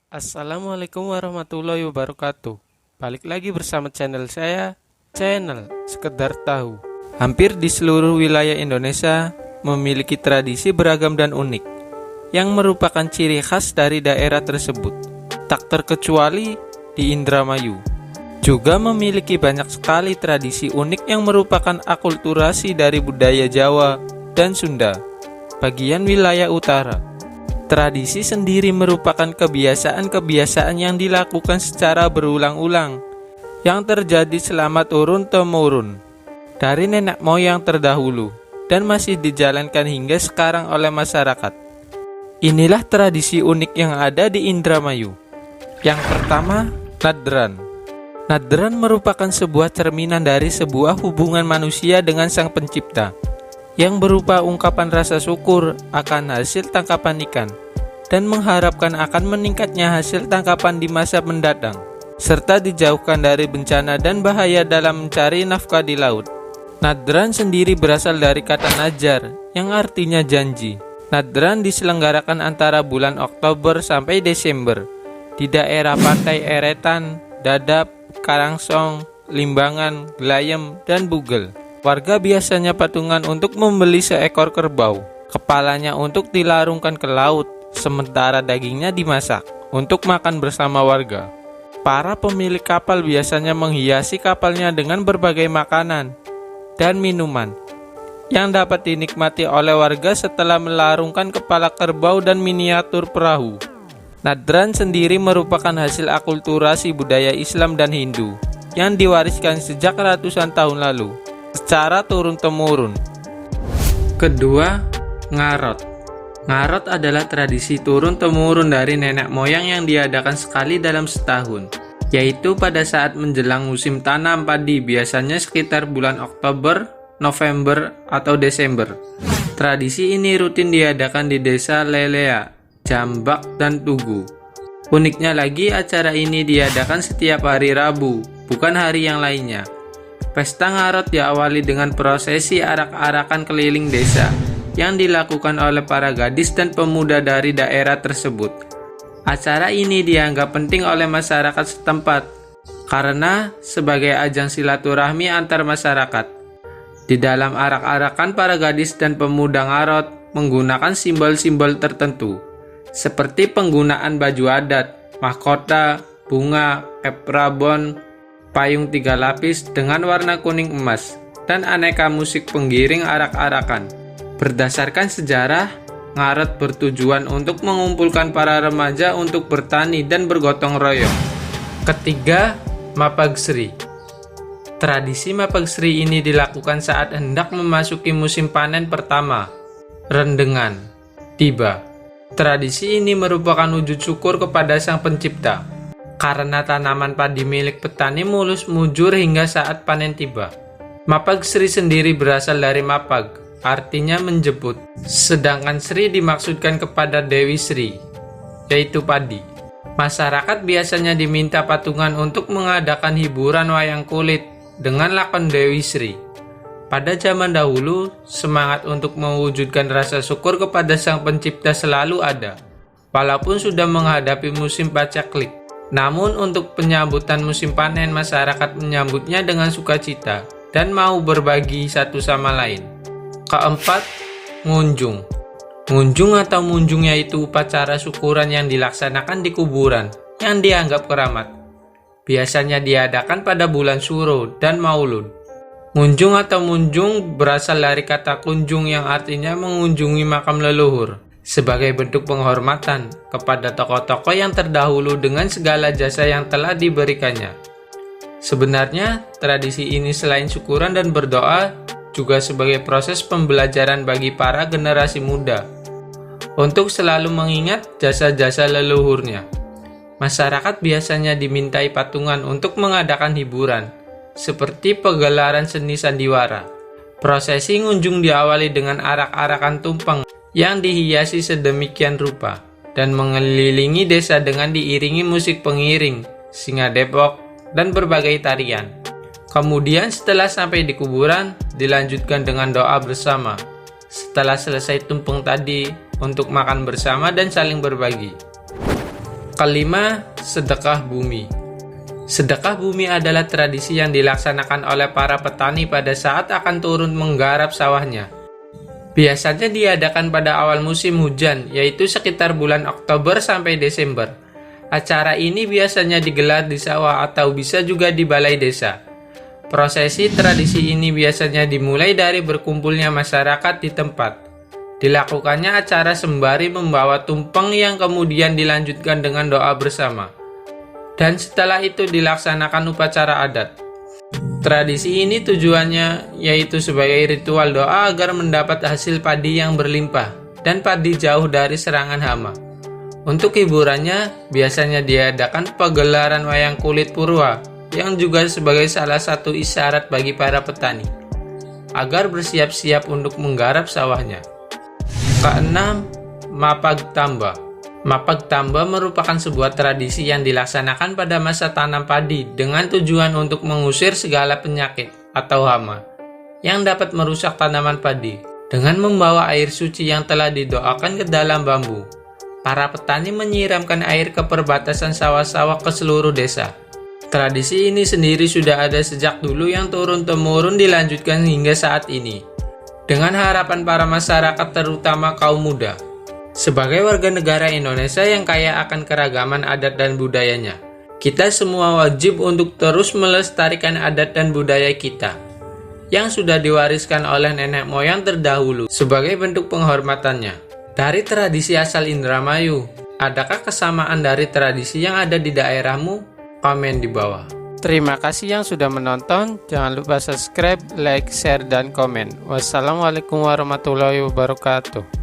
Assalamualaikum warahmatullahi wabarakatuh. Balik lagi bersama channel saya, channel Sekedar Tahu. Hampir di seluruh wilayah Indonesia memiliki tradisi beragam dan unik yang merupakan ciri khas dari daerah tersebut. Tak terkecuali di Indramayu juga memiliki banyak sekali tradisi unik yang merupakan akulturasi dari budaya Jawa dan Sunda, bagian wilayah utara. Tradisi sendiri merupakan kebiasaan-kebiasaan yang dilakukan secara berulang-ulang, yang terjadi selama turun-temurun dari nenek moyang terdahulu dan masih dijalankan hingga sekarang oleh masyarakat. Inilah tradisi unik yang ada di Indramayu. Yang pertama, Nadran. Nadran merupakan sebuah cerminan dari sebuah hubungan manusia dengan Sang Pencipta, yang berupa ungkapan rasa syukur akan hasil tangkapan ikan dan mengharapkan akan meningkatnya hasil tangkapan di masa mendatang, serta dijauhkan dari bencana dan bahaya dalam mencari nafkah di laut. Nadran sendiri berasal dari kata najar yang artinya janji. Nadran diselenggarakan antara bulan Oktober sampai Desember di daerah Pantai Eretan, Dadap, Karangsong, Limbangan, Glayem, dan Bugel. Warga biasanya patungan untuk membeli seekor kerbau. Kepalanya untuk dilarungkan ke laut, sementara dagingnya dimasak untuk makan bersama warga. Para pemilik kapal biasanya menghiasi kapalnya dengan berbagai makanan dan minuman yang dapat dinikmati oleh warga setelah melarungkan kepala kerbau dan miniatur perahu. Nadran sendiri merupakan hasil akulturasi budaya Islam dan Hindu yang diwariskan sejak ratusan tahun lalu secara turun-temurun. Kedua, Ngarot. Ngarot adalah tradisi turun-temurun dari nenek moyang yang diadakan sekali dalam setahun, yaitu pada saat menjelang musim tanam padi, biasanya sekitar bulan Oktober, November, atau Desember. Tradisi ini rutin diadakan di desa Lelea, Jambak, dan Tugu. Uniknya lagi, acara ini diadakan setiap hari Rabu, bukan hari yang lainnya. Pesta Ngarot diawali dengan prosesi arak-arakan keliling desa yang dilakukan oleh para gadis dan pemuda dari daerah tersebut. Acara ini dianggap penting oleh masyarakat setempat karena sebagai ajang silaturahmi antar masyarakat. Di dalam arak-arakan, para gadis dan pemuda Ngarot menggunakan simbol-simbol tertentu seperti penggunaan baju adat, mahkota, bunga, keprabon, payung 3 lapis dengan warna kuning emas, dan aneka musik penggiring arak-arakan. Berdasarkan sejarah, Ngarot bertujuan untuk mengumpulkan para remaja untuk bertani dan bergotong royong. Ketiga, Mapagsri. Tradisi Mapagsri ini dilakukan saat hendak memasuki musim panen pertama, rendengan, tiba. Tradisi ini merupakan wujud syukur kepada Sang Pencipta karena tanaman padi milik petani mulus mujur hingga saat panen tiba. Mapagsri sendiri berasal dari Mapag, artinya menjemput, sedangkan Sri dimaksudkan kepada Dewi Sri, yaitu padi. Masyarakat biasanya diminta patungan untuk mengadakan hiburan wayang kulit dengan lakon Dewi Sri. Pada zaman dahulu, semangat untuk mewujudkan rasa syukur kepada Sang Pencipta selalu ada, walaupun sudah menghadapi musim paceklik. Namun untuk penyambutan musim panen, masyarakat menyambutnya dengan sukacita dan mau berbagi satu sama lain. Keempat, Ngunjung. Ngunjung atau munjung yaitu upacara syukuran yang dilaksanakan di kuburan yang dianggap keramat. Biasanya diadakan pada bulan Suro dan Maulud. Ngunjung atau munjung berasal dari kata kunjung yang artinya mengunjungi makam leluhur, sebagai bentuk penghormatan kepada tokoh-tokoh yang terdahulu dengan segala jasa yang telah diberikannya. Sebenarnya, tradisi ini selain syukuran dan berdoa, juga sebagai proses pembelajaran bagi para generasi muda untuk selalu mengingat jasa-jasa leluhurnya. Masyarakat biasanya dimintai patungan untuk mengadakan hiburan, seperti pegelaran seni sandiwara. Prosesi ngunjung diawali dengan arak-arakan tumpeng yang dihiasi sedemikian rupa dan mengelilingi desa dengan diiringi musik pengiring, singa depok, dan berbagai tarian. Kemudian setelah sampai di kuburan, dilanjutkan dengan doa bersama. Setelah selesai tumpeng tadi, untuk makan bersama dan saling berbagi. Kelima, sedekah bumi. Sedekah bumi adalah tradisi yang dilaksanakan oleh para petani pada saat akan turun menggarap sawahnya. Biasanya diadakan pada awal musim hujan, yaitu sekitar bulan Oktober sampai Desember. Acara ini biasanya digelar di sawah atau bisa juga di balai desa. Prosesi tradisi ini biasanya dimulai dari berkumpulnya masyarakat di tempat. Dilakukannya acara sembari membawa tumpeng yang kemudian dilanjutkan dengan doa bersama. Dan setelah itu dilaksanakan upacara adat. Tradisi ini tujuannya yaitu sebagai ritual doa agar mendapat hasil padi yang berlimpah dan padi jauh dari serangan hama. Untuk hiburannya, biasanya diadakan pagelaran wayang kulit purwa yang juga sebagai salah satu isyarat bagi para petani agar bersiap-siap untuk menggarap sawahnya. Keenam, Mapag Tamba. Mapag Tamba merupakan sebuah tradisi yang dilaksanakan pada masa tanam padi dengan tujuan untuk mengusir segala penyakit atau hama yang dapat merusak tanaman padi. Dengan membawa air suci yang telah didoakan ke dalam bambu, para petani menyiramkan air ke perbatasan sawah-sawah ke seluruh desa. Tradisi ini sendiri sudah ada sejak dulu yang turun-temurun dilanjutkan hingga saat ini, dengan harapan para masyarakat terutama kaum muda. Sebagai warga negara Indonesia yang kaya akan keragaman adat dan budayanya, kita semua wajib untuk terus melestarikan adat dan budaya kita yang sudah diwariskan oleh nenek moyang terdahulu sebagai bentuk penghormatannya. Dari tradisi asal Indramayu, adakah kesamaan dari tradisi yang ada di daerahmu? Komen di bawah. Terima kasih yang sudah menonton. Jangan lupa subscribe, like, share, dan komen. Wassalamualaikum warahmatullahi wabarakatuh.